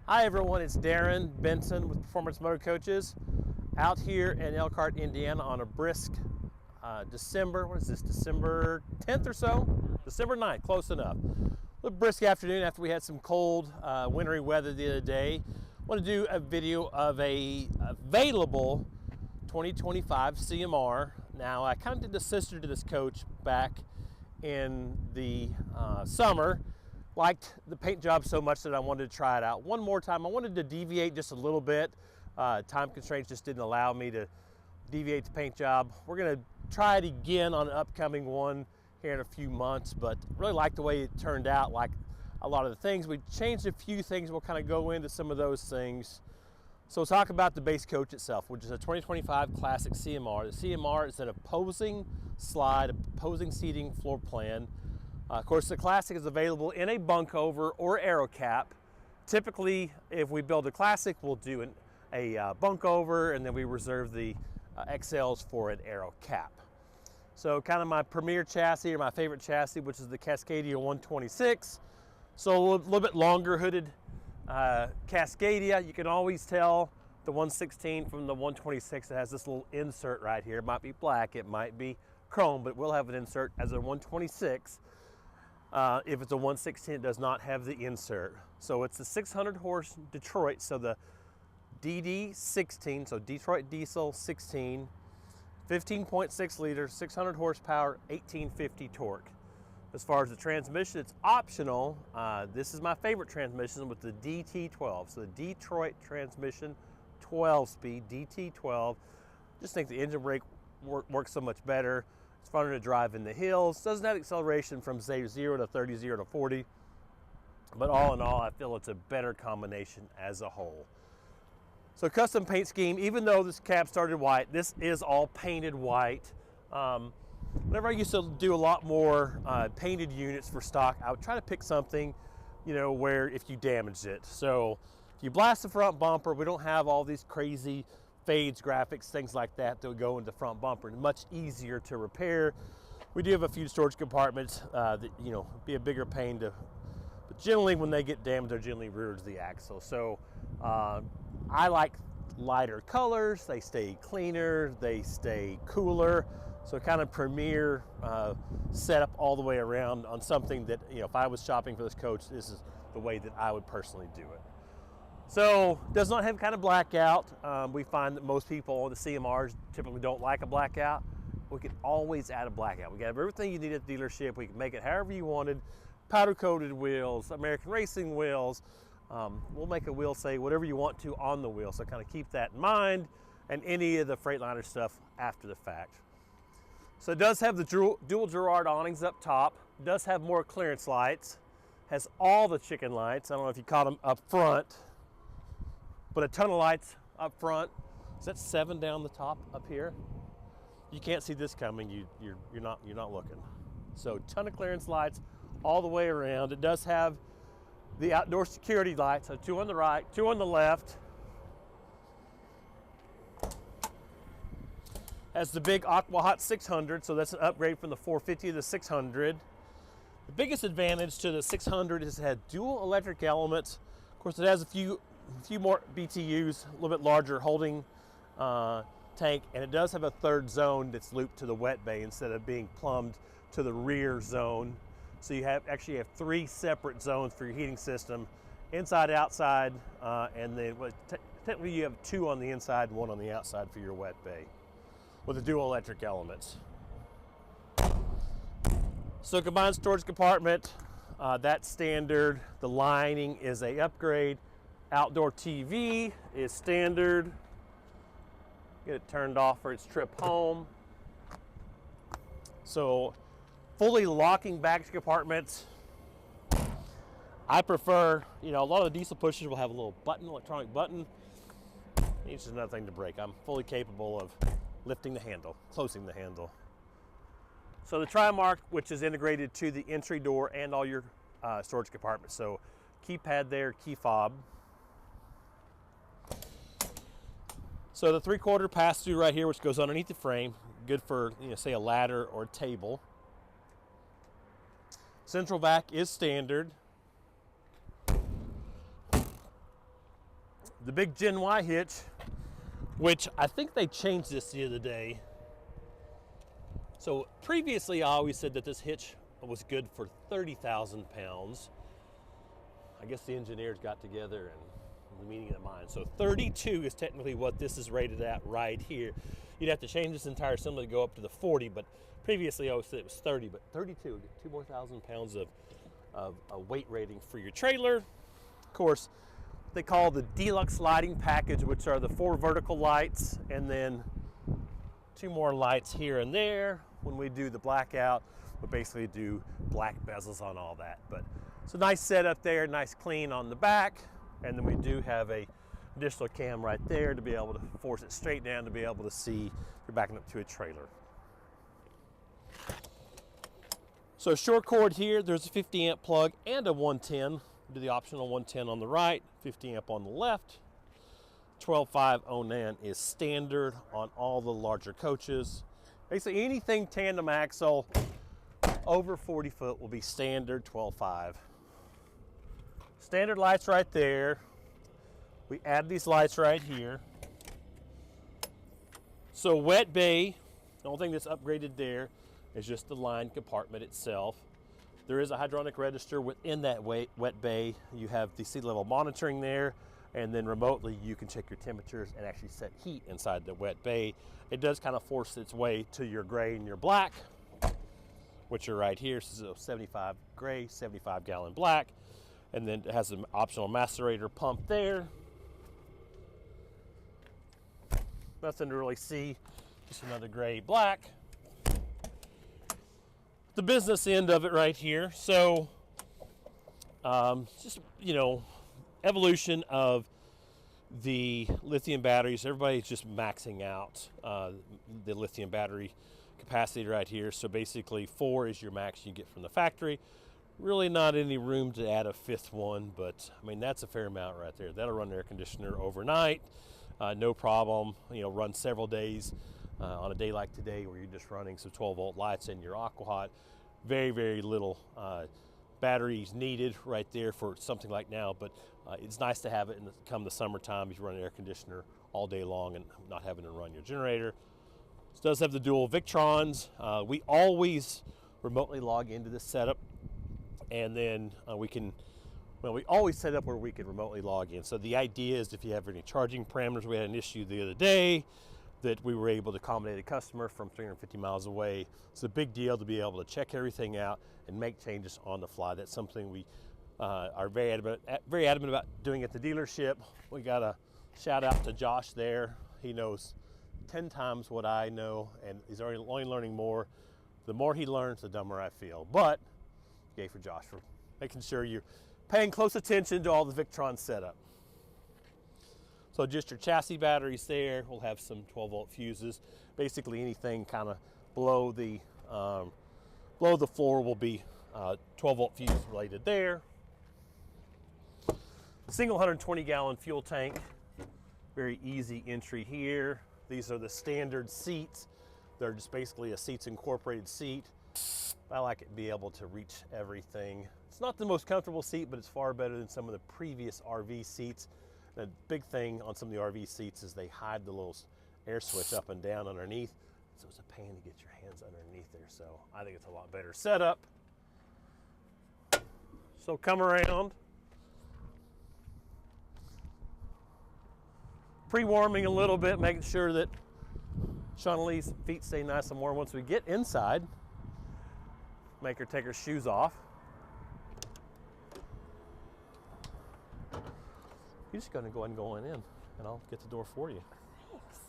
Hi everyone, it's Darren Benson with Performance Motorcoaches out here in Elkhart, Indiana on a brisk December 10th or so? December 9th, close enough. A brisk afternoon after we had some cold, wintry weather the other day. I want to do a video of a available 2025 CMR. Now, I kind of did the sister to this coach back in the summer. Liked the paint job so much that I wanted to try it out one more time. I wanted to deviate just a little bit. Time constraints just didn't allow me to deviate the paint job. We're gonna try it again on an upcoming one here in a few months, but really like the way it turned out. Like a lot of the things, we changed a few things. We'll kind of go into some of those things. So we'll talk about the base coach itself, which is a 2025 Classic CMR. The CMR is an opposing slide, opposing seating floor plan. Of course, the Classic is available in a bunk over or aero cap. Typically, if we build a Classic, we'll do a bunk over, and then we reserve the XLs for an aero cap. So kind of my premier chassis, or my favorite chassis, which is the Cascadia 126. So a little bit longer hooded Cascadia. You can always tell the 116 from the 126. It has this little insert right here. It might be black, it might be chrome, but we'll have an insert as a 126. If it's a 116, it does not have the insert. So it's the 600 horse Detroit, so the DD16, so Detroit Diesel 16, 15.6 liters, 600 horsepower, 1850 torque. As far as the transmission, it's optional. This is my favorite transmission with the DT12, so the Detroit transmission 12-speed, DT12. Just think the engine brake works so much better. It's funner to drive in the hills. Doesn't have acceleration from say 0 to 30, 0 to 40. But all in all, I feel it's a better combination as a whole. So custom paint scheme, even though this cab started white, this is all painted white. Whenever I used to do a lot more painted units for stock, I would try to pick something, where if you damaged it. So if you blast the front bumper, we don't have all these crazy fades, graphics, things like that would go into the front bumper. Much easier to repair. We do have a few storage compartments that be a bigger pain to, but generally when they get damaged, they're generally rear to the axle. So I like lighter colors. They stay cleaner, they stay cooler. So kind of premier setup all the way around on something that, if I was shopping for this coach, this is the way that I would personally do it. So does not have kind of blackout. We find that most people on the CMRs typically don't like a blackout. We can always add a blackout. We got everything you need at the dealership. We can make it however you wanted. Powder coated wheels, American racing wheels. We'll make a wheel say whatever you want to on the wheel. So kind of keep that in mind, and any of the Freightliner stuff after the fact. So it does have the dual Girard awnings up top. It does have more clearance lights. Has all the chicken lights. I don't know if you caught them up front, but a ton of lights up front. Is that 7 down the top up here? You can't see this coming. You're not looking. So ton of clearance lights all the way around. It does have the outdoor security lights. So 2 on the right, 2 on the left. Has the big Aqua Hot 600. So that's an upgrade from the 450 to the 600. The biggest advantage to the 600 is it had dual electric elements. Of course, it has a few more BTUs, a little bit larger holding tank, and it does have a third zone that's looped to the wet bay instead of being plumbed to the rear zone. So you actually have 3 separate zones for your heating system, inside, outside, and then technically you have 2 on the inside and 1 on the outside for your wet bay with the dual electric elements. So combined storage compartment, that's standard. The lining is a upgrade. Outdoor TV is standard. Get it turned off for its trip home. So fully locking baggage compartments. I prefer, a lot of the diesel pushers will have a little button, electronic button. It's just another thing to break. I'm fully capable of lifting the handle, closing the handle. So the Trimark, which is integrated to the entry door and all your storage compartments. So keypad there, key fob. So the 3/4 pass-through right here, which goes underneath the frame, good for, say a ladder or a table. Central vac is standard. the big Gen Y hitch, which I think they changed this the other day. So previously I always said that this hitch was good for 30,000 pounds. I guess the engineers got together and the meeting of the mind. So 32 is technically what this is rated at right here. You'd have to change this entire assembly to go up to the 40, but previously I always said it was 30, but 32, get 2 more thousand pounds of a weight rating for your trailer. Of course, they call the deluxe lighting package, which are the 4 vertical lights and then 2 more lights here and there. When we do the blackout, we basically do black bezels on all that. But it's a nice setup there, nice clean on the back, and then we do have a additional cam right there to be able to force it straight down to be able to see if you're backing up to a trailer. So short cord here, there's a 50 amp plug and a 110. Do the optional 110 on the right, 50 amp on the left. 12.5 Onan is standard on all the larger coaches. Basically anything tandem axle over 40 foot will be standard 12.5. Standard lights right there. We add these lights right here. So wet bay, the only thing that's upgraded there is just the line compartment itself. There is a hydronic register within that wet bay. You have the sea level monitoring there, and then remotely you can check your temperatures and actually set heat inside the wet bay. It does kind of force its way to your gray and your black, which are right here. So 75 gray, 75 gallon black, and then it has an optional macerator pump there. Nothing to really see, just another gray black. The business end of it right here. So just, you know, evolution of the lithium batteries. Everybody's just maxing out the lithium battery capacity right here. So basically 4 is your max you get from the factory. Really not any room to add a 5th one, but I mean, that's a fair amount right there. That'll run the air conditioner overnight, no problem. You know, run several days. On a day like today where you're just running some 12 volt lights in your AquaHot, very, very little batteries needed right there for something like now, but it's nice to have it come the summertime if you run an air conditioner all day long and not having to run your generator. This does have the dual Victrons. We always remotely log into this setup, and then we always set up where we can remotely log in. So the idea is if you have any charging parameters, we had an issue the other day that we were able to accommodate a customer from 350 miles away. It's a big deal to be able to check everything out and make changes on the fly. That's something we are very adamant about doing at the dealership. We got a shout out to Josh there. He knows 10 times what I know, and he's only learning more. The more he learns, the dumber I feel. But yay for Josh for making sure you're paying close attention to all the Victron setup. So just your chassis batteries there. We'll have some 12 volt fuses. Basically anything kind of below the floor will be 12 volt fuse related there. Single 120 gallon fuel tank. Very easy entry here. These are the standard seats. They're just basically a seats incorporated seat. I like it to be able to reach everything. It's not the most comfortable seat, but it's far better than some of the previous RV seats. The big thing on some of the RV seats is they hide the little air switch up and down underneath. So it's a pain to get your hands underneath there. So I think it's a lot better setup. So come around. Pre-warming a little bit, making sure that Shaunaleigh's feet stay nice and warm. Once we get inside, make her take her shoes off. You're just going to go ahead and go in, and I'll get the door for you. Thanks.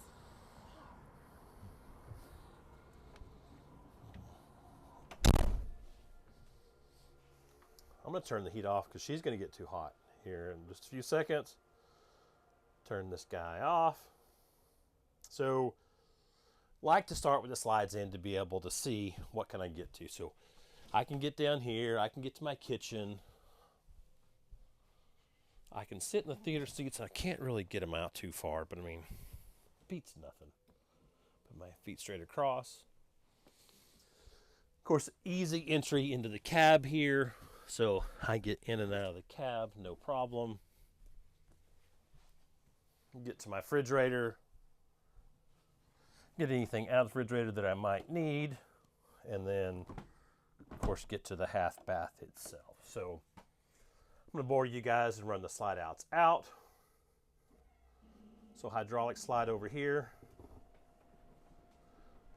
I'm going to turn the heat off because she's going to get too hot here in just a few seconds. Turn this guy off. So, like to start with the slides in to be able to see what can I get to. So, I can get down here. I can get to my kitchen. I can sit in the theater seats. I can't really get them out too far, but I mean, beats nothing. Put my feet straight across. Of course, easy entry into the cab here. So I get in and out of the cab, no problem. get to my refrigerator, get anything out of the refrigerator that I might need, and then, of course, get to the half bath itself. So I'm going to bore you guys and run the slide outs out. So hydraulic slide over here,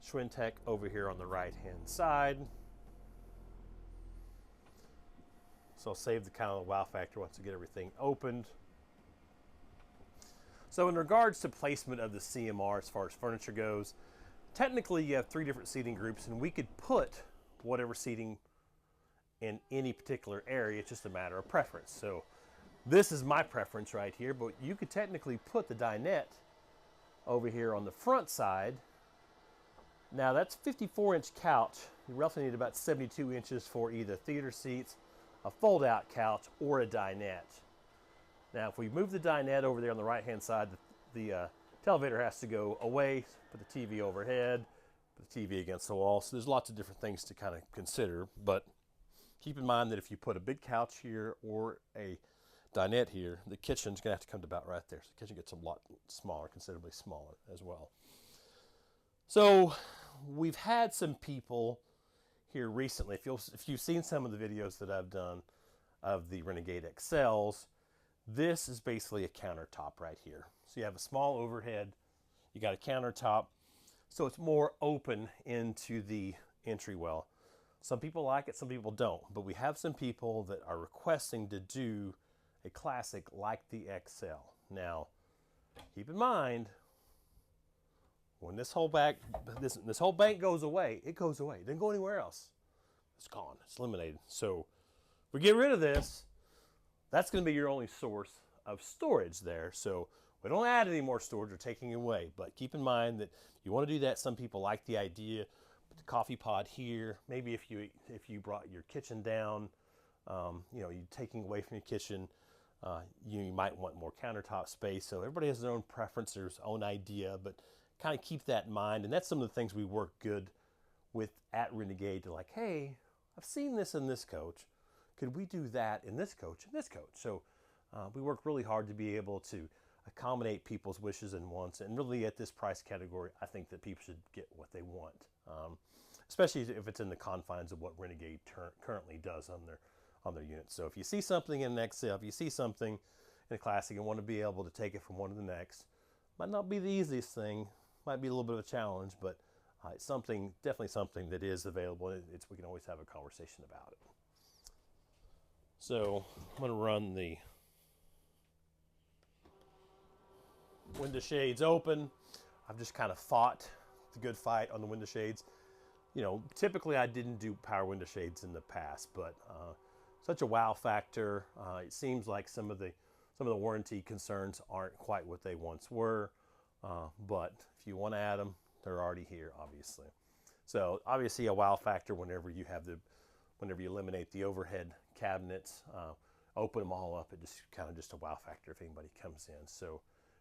Schwintek over here on the right hand side. So I'll save the kind of wow factor once I get everything opened. So in regards to placement of the CMR as far as furniture goes, technically you have 3 different seating groups, and we could put whatever seating in any particular area. It's just a matter of preference. So this is my preference right here, but you could technically put the dinette over here on the front side. Now that's 54-inch couch. You roughly need about 72 inches for either theater seats, a fold-out couch, or a dinette. Now, if we move the dinette over there on the right-hand side, the televator has to go away, put the TV overhead, put the TV against the wall. So there's lots of different things to kind of consider, but keep in mind that if you put a big couch here or a dinette here, the kitchen's gonna have to come to about right there. So the kitchen gets a lot smaller, considerably smaller as well. So we've had some people here recently, if you've seen some of the videos that I've done of the Renegade XLs, this is basically a countertop right here. So you have a small overhead, you got a countertop, so it's more open into the entry well. Some people like it, some people don't, but we have some people that are requesting to do a classic like the XL. Now, keep in mind, when this whole bank goes away, it goes away. It doesn't go anywhere else. It's gone. It's eliminated. So if we get rid of this, that's going to be your only source of storage there. So we don't add any more storage or taking away. But keep in mind that you want to do that. Some people like the idea. Put the coffee pod here. Maybe if you brought your kitchen down, you know, you're taking away from your kitchen, you might want more countertop space. So everybody has their own preference, their own idea, but kind of keep that in mind. And that's some of the things we work good with at Renegade to, like, hey, I've seen this in this coach. Could we do that in this coach and this coach? So we work really hard to be able to accommodate people's wishes and wants. And really at this price category, I think that people should get what they want, especially if it's in the confines of what Renegade currently does on their units. So if you see something in an XL, if you see something in a Classic and want to be able to take it from one to the next, might not be the easiest thing, might be a little bit of a challenge, but it's definitely something that is available. We can always have a conversation about it. So I'm going to run the window shades open. I've just kind of fought the good fight on the window shades. You know, typically I didn't do power window shades in the past, but such a wow factor. It seems like some of the warranty concerns aren't quite what they once were, but if you want to add them, they're already here, obviously. So obviously a wow factor whenever you eliminate the overhead cabinets, open them all up, it just kind of just a wow factor if anybody comes in. So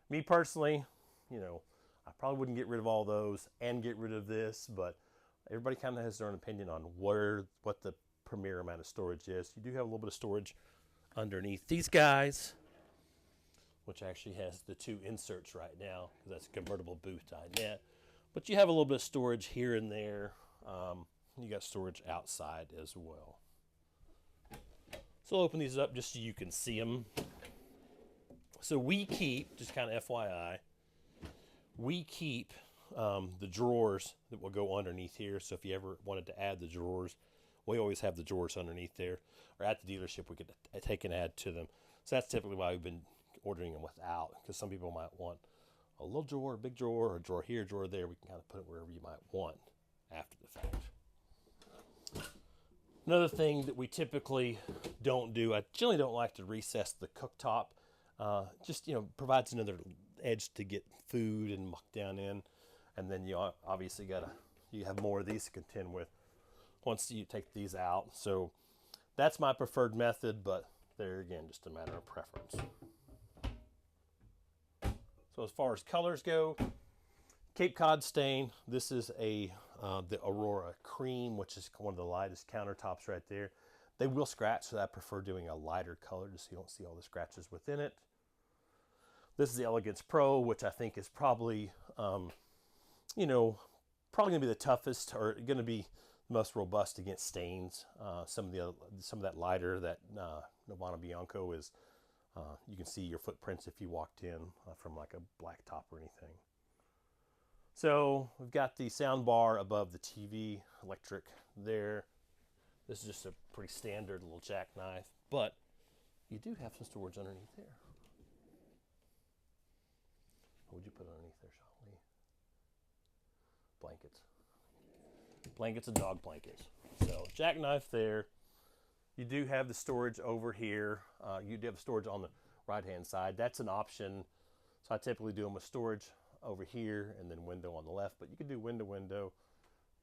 me personally, you know, I probably wouldn't get rid of all those and get rid of this, but everybody kind of has their own opinion on what the premier amount of storage is. You do have a little bit of storage underneath these guys, which actually has the 2 inserts right now, because that's a convertible booth dinette. But you have a little bit of storage here and there. You got storage outside as well. So I'll open these up just so you can see them. So we keep, just kind of FYI, we keep the drawers that will go underneath here. So if you ever wanted to add the drawers, we always have the drawers underneath there. Or at the dealership, we could take and add to them. So that's typically why we've been ordering them without, because some people might want a little drawer, a big drawer, or a drawer here, a drawer there. We can kind of put it wherever you might want after the fact. Another thing that we typically don't do, I generally don't like to recess the cooktop. Just, you know, provides another edge to get food and muck down in. And then you obviously you have more of these to contend with once you take these out. So that's my preferred method, but there again, just a matter of preference. So as far as colors go, Cape Cod stain. This is the Aurora Cream, which is one of the lightest countertops right there. They will scratch, so I prefer doing a lighter color just so you don't see all the scratches within it. This is the Elegance Pro, which I think is probably, you know, probably going to be the toughest, or going to be the most robust against stains. Some of that lighter, that Nirvana Bianco is, you can see your footprints if you walked in from like a black top or anything. So we've got the sound bar above the TV, electric there. This is just a pretty standard little jackknife, but you do have some storage underneath there. What would you put underneath there, Charlie? Blankets. Blankets and dog blankets. So jackknife there. You do have the storage over here. You do have storage on the right-hand side. That's an option. So I typically do them with storage over here and then window on the left. But you could do window.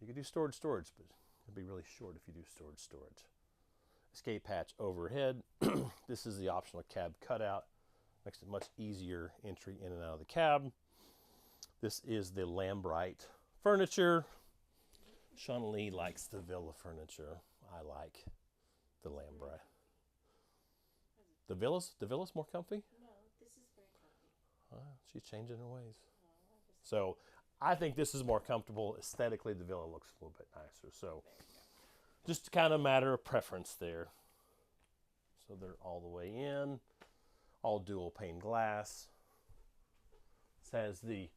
You could do storage, but it'd be really short if you do storage. Escape hatch overhead. This is the optional cab cutout. Makes it much easier entry in and out of the cab. This is the Lambrite furniture. Shauna Lee likes the Villa furniture. I like the Lambrite. The Villa's more comfy? No, this is very comfy. She's changing her ways. So I think this is more comfortable. Aesthetically, the Villa looks a little bit nicer. So just kind of matter of preference there. So they're all the way in. All dual pane glass. This has the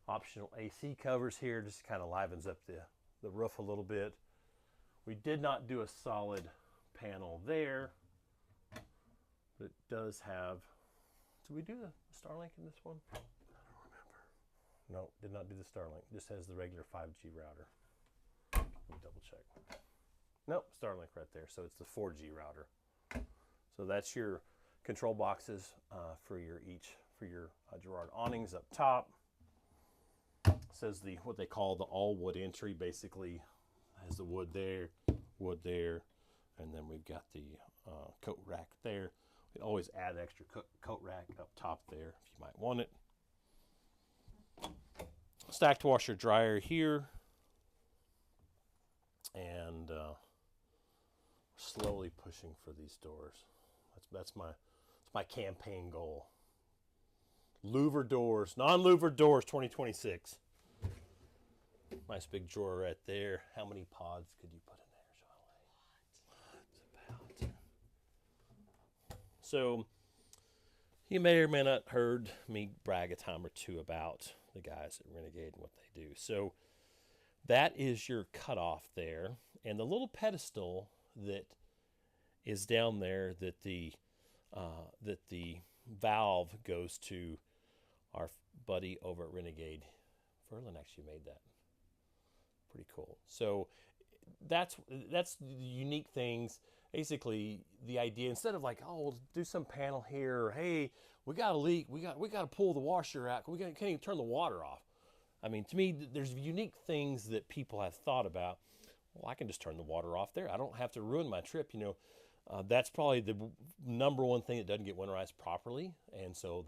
optional AC covers here, just kind of livens up the roof a little bit. We did not do a solid panel there, but it does have, did we do the Starlink in this one? I don't remember. No, did not do the Starlink. Just has the regular 5G router. Let me double check. Nope, Starlink right there. So it's the 4G router. So that's your control boxes for your Girard awnings up top. Says what they call the all wood entry. Basically has the wood there, and then we've got the coat rack there. We always add extra coat rack up top there if you might want it. Stacked washer dryer here, and slowly pushing for these doors. That's my campaign goal. Louver doors, non-louvered doors, 2026. Nice big drawer right there. How many pods could you put in there, Charlie? About. So you may or may not heard me brag a time or two about the guys at Renegade and what they do. So that is your cutoff there, and the little pedestal that is down there that the valve goes to our buddy over at Renegade. Ferlin actually made that. Pretty cool. So that's the unique things. Basically, the idea, instead of like, oh, we'll do some panel here, or hey, we got a leak, we got to pull the washer out, can't even turn the water off. I mean, to me, there's unique things that people have thought about. Well, I can just turn the water off there. I don't have to ruin my trip, you know. That's probably the number one thing that doesn't get winterized properly, and so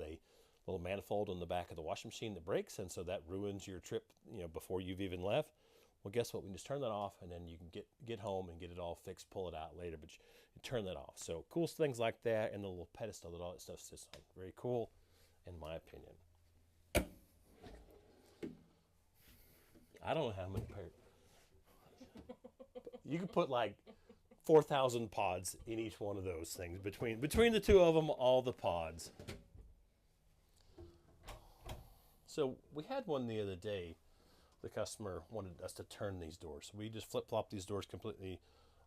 little manifold on the back of the washing machine that breaks, and so that ruins your trip, you know, before you've even left. Well, guess what? We can just turn that off, and then you can get home and get it all fixed, pull it out later, but you turn that off. So cool things like that, and the little pedestal that all that stuff sits on. Very cool, in my opinion. I don't know how many pairs. You could put like 4,000 pods in each one of those things. Between the two of them, all the pods. So we had one the other day. The customer wanted us to turn these doors. So we just flip-flop these doors completely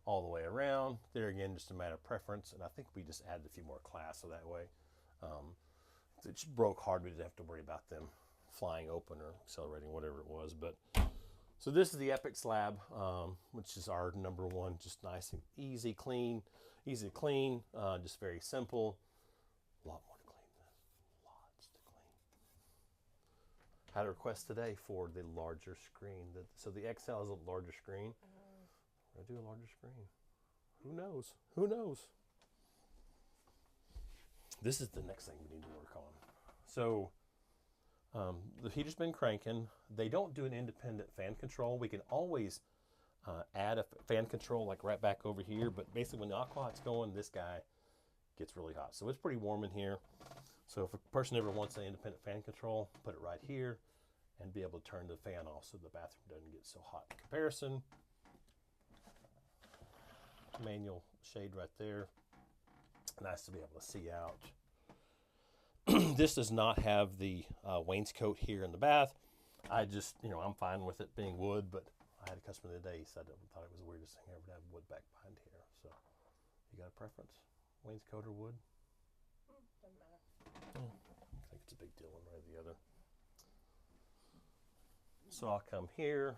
all the way around. There again, just a matter of preference. And I think we just added a few more class so that way. If it just broke hard, we didn't have to worry about them flying open or accelerating, whatever it was. But so this is the Epic slab, which is our number one. Just nice and easy to clean. Just very simple. A lot more to clean this. Lots to clean. Had a request today for the larger screen. So the XL is a larger screen. We're gonna do a larger screen. Who knows? Who knows? This is the next thing we need to work on. So the heater's been cranking. They don't do an independent fan control. We can always add a fan control like right back over here, but basically when the aqua hot's going, this guy gets really hot. So it's pretty warm in here. So if a person ever wants an independent fan control, put it right here and be able to turn the fan off so the bathroom doesn't get so hot. In comparison, manual shade right there. Nice to be able to see out. This does not have the wainscot here in the bath. I just, I'm fine with it being wood, but I had a customer the other day, he said thought it was the weirdest thing ever to have wood back behind here. So, you got a preference? Wainscot or wood? Doesn't matter. I think it's a big deal one way or the other. So I'll come here.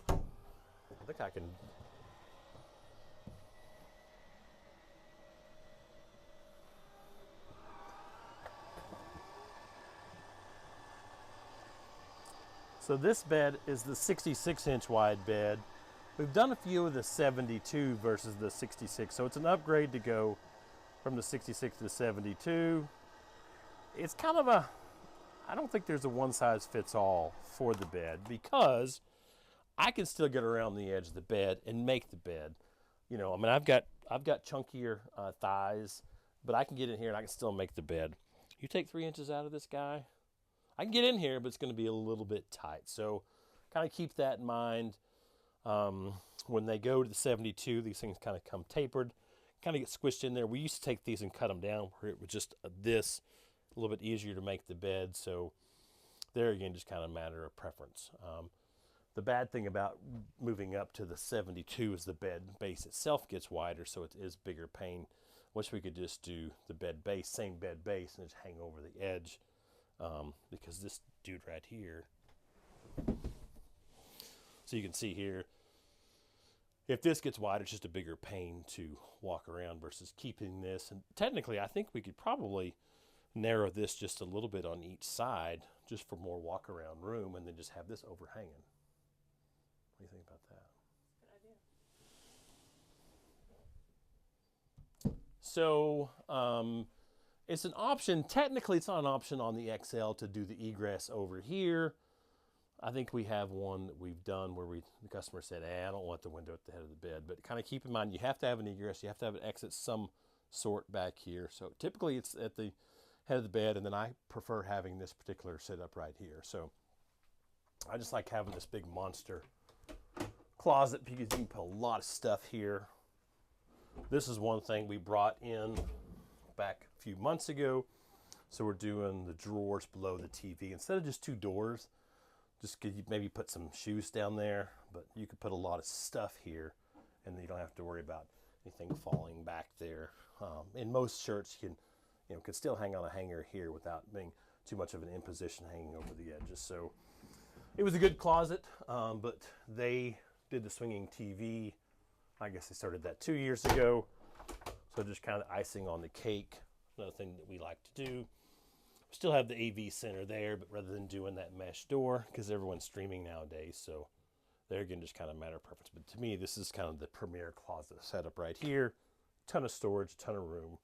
I think I can. So this bed is the 66-inch wide bed. We've done a few of the 72 versus the 66, so it's an upgrade to go from the 66 to the 72. It's kind of I don't think there's a one size fits all for the bed because I can still get around the edge of the bed and make the bed. I've got chunkier thighs, but I can get in here and I can still make the bed. You take 3 inches out of this guy, I can get in here, but it's going to be a little bit tight. So kind of keep that in mind. When they go to the 72, these things kind of come tapered, kind of get squished in there. We used to take these and cut them down where it was just a little bit easier to make the bed. So there again, just kind of a matter of preference. The bad thing about moving up to the 72 is the bed base itself gets wider, so it is bigger pain. Wish we could just do the bed base, same bed base, and just hang over the edge. Because this dude right here, so you can see here, if this gets wide, it's just a bigger pain to walk around versus keeping this. And technically, I think we could probably narrow this just a little bit on each side just for more walk around room and then just have this overhanging. What do you think about that? Good idea. So, it's an option. Technically, it's not an option on the XL to do the egress over here. I think we have one that we've done where the customer said, I don't want the window at the head of the bed. But kind of keep in mind, you have to have an egress. You have to have an exit some sort back here. So typically, it's at the head of the bed. And then I prefer having this particular setup right here. So I just like having this big monster closet because you can put a lot of stuff here. This is one thing we brought in back a few months ago. So we're doing the drawers below the TV. Instead of just two doors, just could you maybe put some shoes down there, but you could put a lot of stuff here and you don't have to worry about anything falling back there. In most shirts, you can still hang on a hanger here without being too much of an imposition hanging over the edges. So it was a good closet, but they did the swinging TV. I guess they started that 2 years ago. So just kind of icing on the cake, another thing that we like to do. We still have the AV center there, but rather than doing that mesh door, because everyone's streaming nowadays, so there again, just kind of matter of preference. But to me, this is kind of the premier closet setup right here. Ton of storage, ton of room.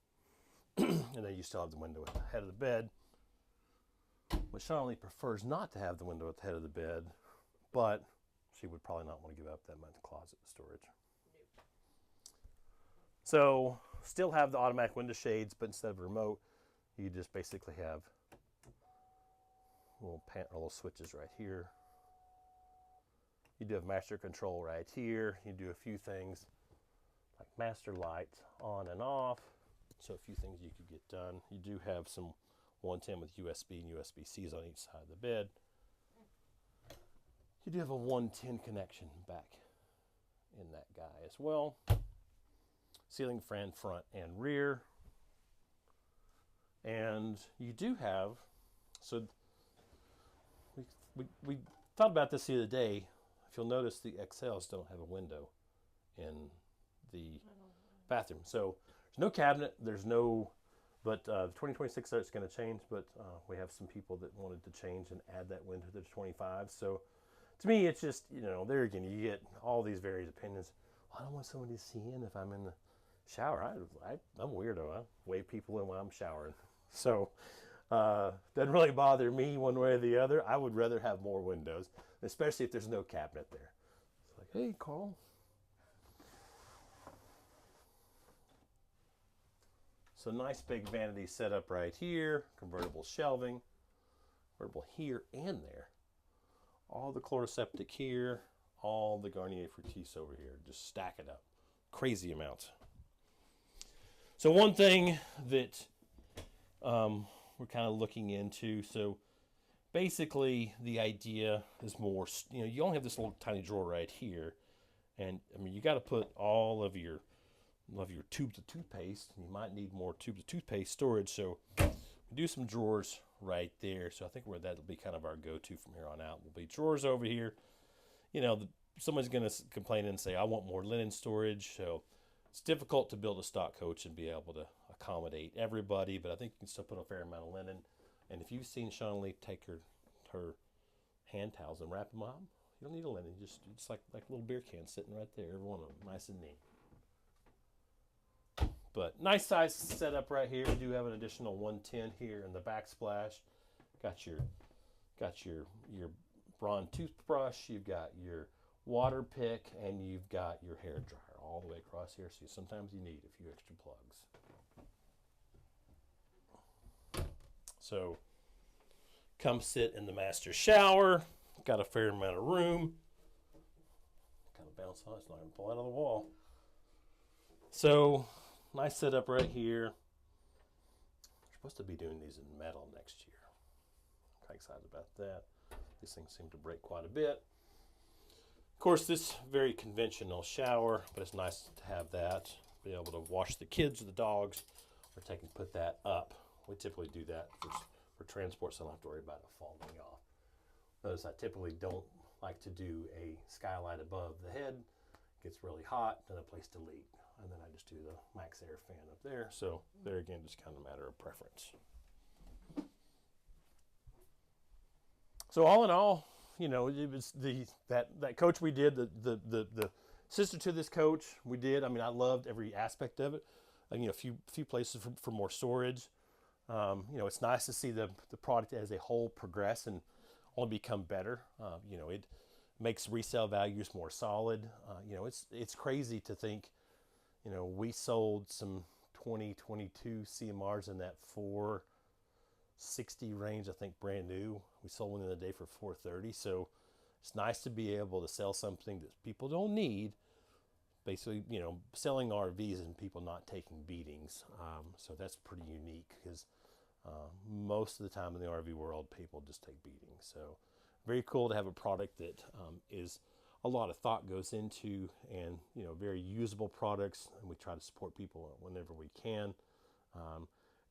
And then you still have the window at the head of the bed, which not only prefers not to have the window at the head of the bed, but she would probably not want to give up that much closet storage. So still have the automatic window shades, but instead of remote, you just basically have little switches right here. You do have master control right here. You do a few things like master lights on and off. So a few things you could get done. You do have some 110 with USB and USB-Cs on each side of the bed. You do have a 110 connection back in that guy as well. Ceiling fan front and rear. And you do have, so we thought about this the other day. If you'll notice, the XLs don't have a window in the bathroom. So there's no cabinet, but 2026 it's going to change, but we have some people that wanted to change and add that window to the 25. So to me, it's just, there again, you get all these various opinions. Well, I don't want somebody to see in if I'm in the shower. I'm a weirdo. I wave people in when I'm showering. So doesn't really bother me one way or the other. I would rather have more windows, especially if there's no cabinet there. It's like, hey, Carl. So nice big vanity setup right here, convertible shelving, convertible here and there. All the chloroseptic here, all the Garnier Fructis over here. Just stack it up. Crazy amounts. So one thing that we're kind of looking into, so basically the idea is more, you only have this little tiny drawer right here. And I mean, you got to put all of your tubes of toothpaste. You might need more tubes of toothpaste storage. So we do some drawers right there. So I think that'll be kind of our go-to from here on out. Will be drawers over here. Someone's going to complain and say, I want more linen storage. So it's difficult to build a stock coach and be able to accommodate everybody, but I think you can still put a fair amount of linen. And if you've seen Shauna Lee take her hand towels and wrap them up, you don't need a linen. Just like little beer cans sitting right there, every one of them, nice and neat. But nice size setup right here. We do have an additional 110 here in the backsplash. Got your Braun toothbrush. You've got your water pick, and you've got your hair dryer all the way across here. So sometimes you need a few extra plugs. So come sit in the master shower. Got a fair amount of room. Kind of bounce on, it's not going to pull out of the wall. So nice setup right here. We're supposed to be doing these in metal next year. I'm kind of excited about that. These things seem to break quite a bit. Of course, this very conventional shower, but it's nice to have that. Be able to wash the kids or the dogs, or put that up. We typically do that for transport, so I don't have to worry about it falling off. Notice I typically don't like to do a skylight above the head. It gets really hot, then a place to leak. And then I just do the max air fan up there. So there again, just kind of a matter of preference. So all in all, it was that coach we did, the sister to this coach we did. I mean, I loved every aspect of it. A few places for more storage. It's nice to see the product as a whole progress and only become better. It makes resale values more solid. It's crazy to think, we sold some 2022 CMRs in that 460 range, I think brand new. We sold one in the day for 430. So it's nice to be able to sell something that people don't need. Basically, selling RVs and people not taking beatings. So that's pretty unique because most of the time in the RV world, people just take beatings. So very cool to have a product that is a lot of thought goes into, and very usable products. And we try to support people whenever we can.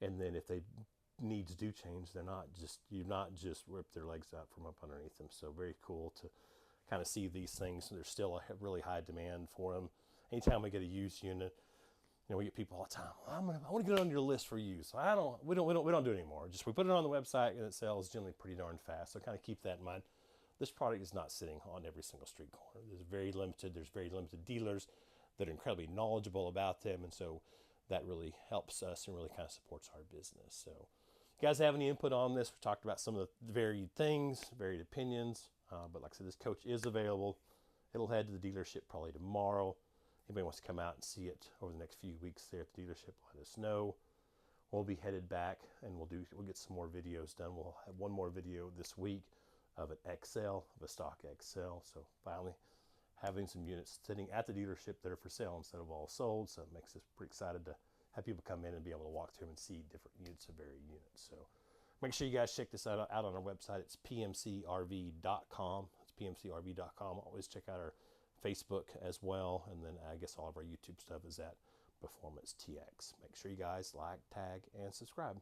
And then if they needs do change, you've not just ripped their legs out from up underneath them. So very cool to kind of see these things. There's still a really high demand for them. Anytime we get a used unit, we get people all the time. I want to get on your list for use. We don't do it anymore. Just we put it on the website and it sells generally pretty darn fast. So kind of keep that in mind. This product is not sitting on every single street corner. There's very limited dealers that are incredibly knowledgeable about them, and so that really helps us and really kind of supports our business. So, if you guys have any input on this? We talked about some of the varied things, varied opinions. But like I said, this coach is available. It'll head to the dealership probably tomorrow. Anybody wants to come out and see it over the next few weeks there at the dealership, let us know. We'll be headed back and we'll get some more videos done. We'll have one more video this week of an XL, of a stock XL. So finally having some units sitting at the dealership that are for sale instead of all sold. So it makes us pretty excited to have people come in and be able to walk through and see different units of varied units. So make sure you guys check this out on our website. It's pmcrv.com. It's pmcrv.com. Always check out our Facebook as well. And then I guess all of our YouTube stuff is at Performance TX. Make sure you guys like, tag, and subscribe.